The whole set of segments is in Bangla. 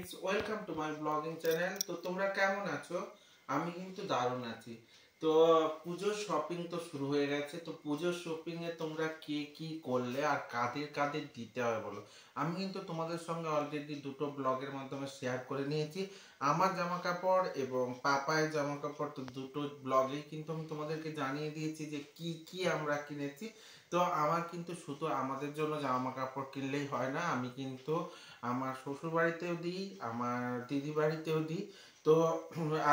Friends, welcome to my blogging channel. তো তোমরা কেমন আছো? আমি কিন্তু দারুণ আছি। তো পুজোর শপিং তো শুরু হয়ে গেছে। তো পুজোর শপিং এ তোমরা কে কি করলে আর কাদের কাদের দিতে হয় বলো। আমি কিন্তু তোমাদের সঙ্গে অলরেডি দুটো ব্লগের মাধ্যমে শেয়ার করে নিয়েছি আমার জামা কাপড় এবং পাপায়ের জামা কাপড়। তো দুটো ব্লগেই কিন্তু আমি তোমাদেরকে জানিয়ে দিয়েছি যে কি কি আমরা কিনেছি। তো আমার কিন্তু শুধু আমাদের জন্য জামা কাপড় কিনলেই হয় না, আমি কিন্তু আমার শ্বশুর বাড়িতেও দিই, আমার দিদি বাড়িতেও দিই। তো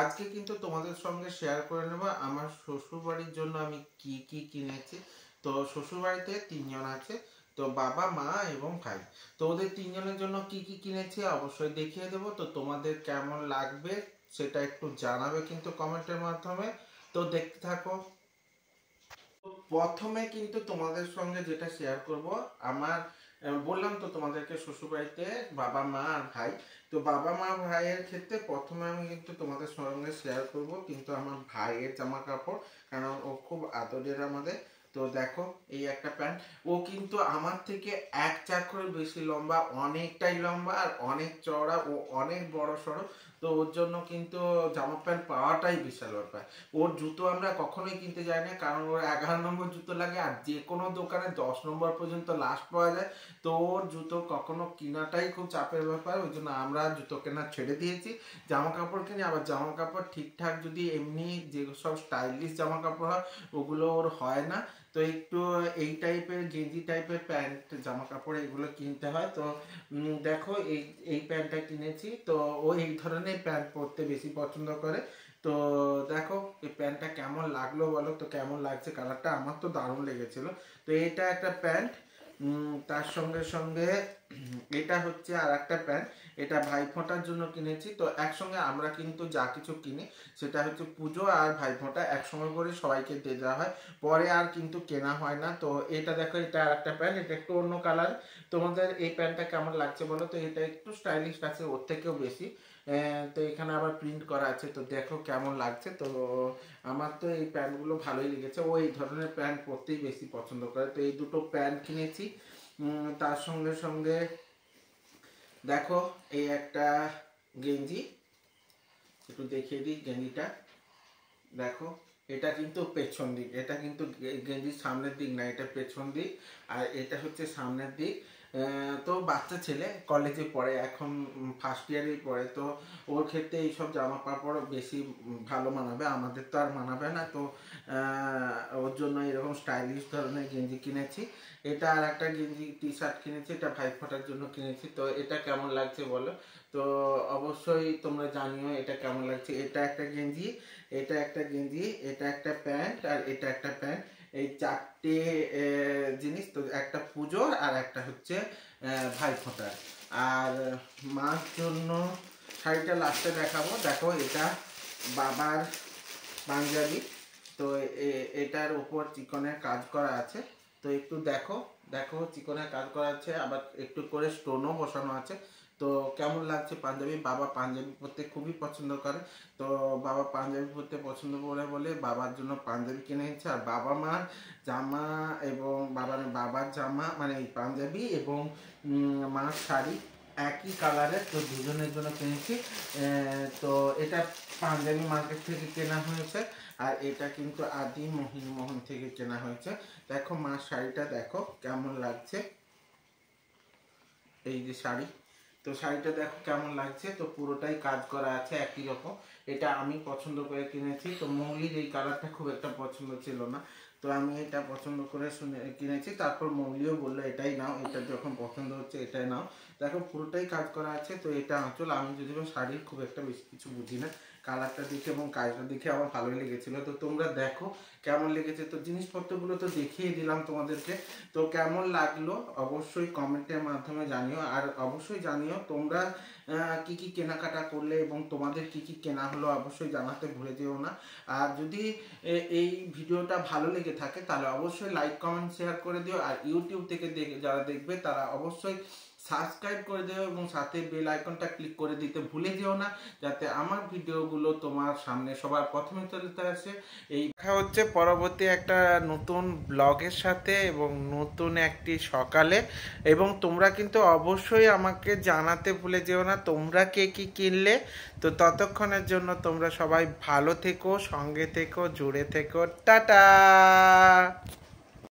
আজকে কিন্তু তোমাদের সঙ্গে শেয়ার করে নেব আমার শ্বশুর বাড়ির জন্য আমি কি কি কিনেছি। তো শ্বশুর বাড়িতে তিনজন আছে, তো বাবা মা এবং ভাই। তো ওদের তিনজনের জন্য কি কি কিনেছি অবশ্যই দেখিয়ে দেবো। তো তোমাদের কেমন লাগবে সেটা একটু জানাবে কিন্তু কমেন্টের মাধ্যমে। তো দেখতে থাকো। প্রথমে কিন্তু তোমাদের সঙ্গে যেটা শেয়ার করব, আমার বললাম তো তোমাদেরকে শ্বশুরবাড়িতে বাবা মা আর ভাই। তো বাবা মা ভাইয়ের ক্ষেত্রে প্রথমে আমি কিন্তু তোমাদের সঙ্গে শেয়ার করব কিন্তু আমার ভাইয়ের জামা কাপড়, কারণ ও খুব আদরের আমাদের। তো দেখো, এই একটা প্যান্ট। ও কিন্তু আমার থেকে এক চাকরের বেশি লম্বা, অনেকটাই লম্বা আর অনেক চওড়া, ও অনেক বড় সড়ো। তো ওর জন্য কিন্তু জামা প্যান্ট পাওয়াটাই বিশাল ব্যাপার। ওর জুতো আমরা কখনোই কিনতে যাই না, কারণ ওর 11 নম্বর জুতো লাগে আর যে কোনো দোকানে 10 নম্বর পর্যন্ত লাস্ট পাওয়া যায়। তো ওর জুতো কখনো কেনাটাই খুব চাপের ব্যাপার, ওই জন্য আমরা জুতো কেনা ছেড়ে দিয়েছি। জামা কাপড় কিনি, আবার জামা কাপড় ঠিকঠাক যদি এমনি যে সব স্টাইলিশ জামা কাপড় হয় ওগুলো ওর হয় না। তো একটু এই টাইপের গেঞ্জি টাইপের প্যান্ট জামা কাপড় এগুলো কিনতে হয়। তো দেখো, এই এই প্যান্টটা কিনেছি। তো ও এই ধরনের প্যান্ট পরতে বেশি পছন্দ করে। তো দেখো, এই প্যান্টটা কেমন লাগলো বলো তো, কেমন লাগছে কালারটা? আমার তো দারুণ লেগেছিল। তো এটা একটা প্যান্ট, তার সঙ্গে সঙ্গে এটা হচ্ছে আর একটা প্যান্ট। এটা ভাইফোঁটার জন্য কিনেছি। তো একসঙ্গে আমরা কিন্তু যা কিছু কিনি সেটা হচ্ছে পুজো আর ভাইফোঁটা একসঙ্গে করে সবাইকে দিয়ে দেওয়া হয়, পরে আর কিন্তু কেনা হয় না। তো এটা দেখো, এটা আর একটা প্যান্ট, এটা একটু অন্য কালার। তোমাদের এই প্যান্টটা কেমন লাগছে বলো তো? এটা একটু স্টাইলিশ আছে ওর থেকেও বেশি। তো এখানে আবার প্রিন্ট করা আছে, তো দেখো কেমন লাগছে। তো আমার তো এই প্যান্টগুলো ভালোই লেগেছে, ও এই ধরনের প্যান্ট পরতেই বেশি পছন্দ করে। তো এই দুটো প্যান্ট কিনেছি। তার সঙ্গে সঙ্গে দেখো, এই একটা গেঞ্জি, একটু দেখিয়ে দিই গেঞ্জিটা। দেখো, এটা কিন্তু পেছন দিক, এটা কিন্তু গেঞ্জির সামনের দিক না, এটা পেছন দিক। আর এটা হচ্ছে সামনের দিক। তো বাচ্চা ছেলে, কলেজে পড়ে, এখন ফার্স্ট ইয়ারেই পড়ে। তো ওর ক্ষেত্রে এইসব জামা কাপড় বেশি ভালো মানাবে, আমাদের তো আর মানাবে না। তো ওর জন্য এরকম স্টাইলিশ ধরনের গেঞ্জি কিনেছি। এটা আর একটা গেঞ্জি টি শার্ট কিনেছি, এটা ভাইফোঁটার জন্য কিনেছি। তো এটা কেমন লাগছে বলো? তো অবশ্যই তোমরা জানিও এটা কেমন লাগছে। এটা একটা গেঞ্জি, এটা একটা গেঞ্জি, এটা একটা প্যান্ট আর এটা একটা প্যান্ট। এই চারটে জিনিস। তো একটা পুজোর আর একটা হচ্ছে ভাইফোঁটার। আর মার জন্য শাড়িটা লাস্টে দেখাবো। দেখো, এটা বাবার পাঞ্জাবি। তো এটার উপর চিকনের কাজ করা আছে। তো একটু দেখো, দেখো চিকনের কাজ করা আছে, আবার একটু করে স্টোনও বসানো আছে। তো কেমন লাগছে পাঞ্জাবি? বাবা পাঞ্জাবি পরতে খুবই পছন্দ করে। তো বাবা পাঞ্জাবি পরতে পছন্দ করে বলে বাবার জন্য পাঞ্জাবি কিনে নিচ্ছে। আর বাবা মার জামা এবং বাবার জামা মানে এই পাঞ্জাবি এবং মার শাড়ি একই কালারের, তো দুজনের জন্য কিনেছি। তো এটা পাঞ্জাবি মার্কেট থেকে কেনা হয়েছে, আর এটা কিন্তু আদি মোহন থেকে কেনা হয়েছে। দেখো মার শাড়িটা দেখো কেমন লাগছে, এই যে শাড়ি। তো শাড়িটা দেখো কেমন লাগছে। তো পুরোটাই কাজ করা আছে একই রকম। এটা আমি পছন্দ করে কিনেছি। তো মৌলির এই কালারটা খুব একটা পছন্দ ছিল না, তো আমি এটা পছন্দ করে কিনেছি। তারপর মৌলিও বললো এটাই নাও, এটা যখন পছন্দ হচ্ছে এটাই নাও। দেখো পুরোটাই কাজ করা আছে। তো এটা আঁচল। আমি যদিও শাড়ির খুব একটা বেশি কিছু বুঝি না, কালারটা দেখে এবং কাজটা দেখে আমার ভালোই লেগেছিল। তো তোমরা দেখো কেমন লেগেছে। তো জিনিসপত্রগুলো তো দেখিয়ে দিলাম তোমাদেরকে। তো কেমন লাগলো অবশ্যই কমেন্টের মাধ্যমে জানিও। আর অবশ্যই জানিও তোমরা কি কি কেনাকাটা করলে এবং তোমাদের কি কি কেনা হলো অবশ্যই জানাতে ভুলে যেও না। আর যদি এই ভিডিওটা ভালো লেগে থাকে তাহলে অবশ্যই লাইক কমেন্ট শেয়ার করে দিও। আর ইউটিউব থেকে যারা দেখবে তারা অবশ্যই সাবস্ক্রাইব করে দিও এবং সাথে বেল আইকনটা ক্লিক করে দিতে ভুলে যেও না, যাতে আমার ভিডিওগুলো তোমার সামনে সবার প্রথমে চলতে আসে। এই দেখা হচ্ছে পরবর্তী একটা নতুন ব্লগের সাথে এবং নতুন একটি সকালে। এবং তোমরা কিন্তু অবশ্যই আমাকে জানাতে ভুলে যেও না তোমরা কে কি কিনলে। তো ততক্ষণের জন্য তোমরা সবাই ভালো থেকো, সঙ্গে থেকো, জুড়ে থেকো, টাটা।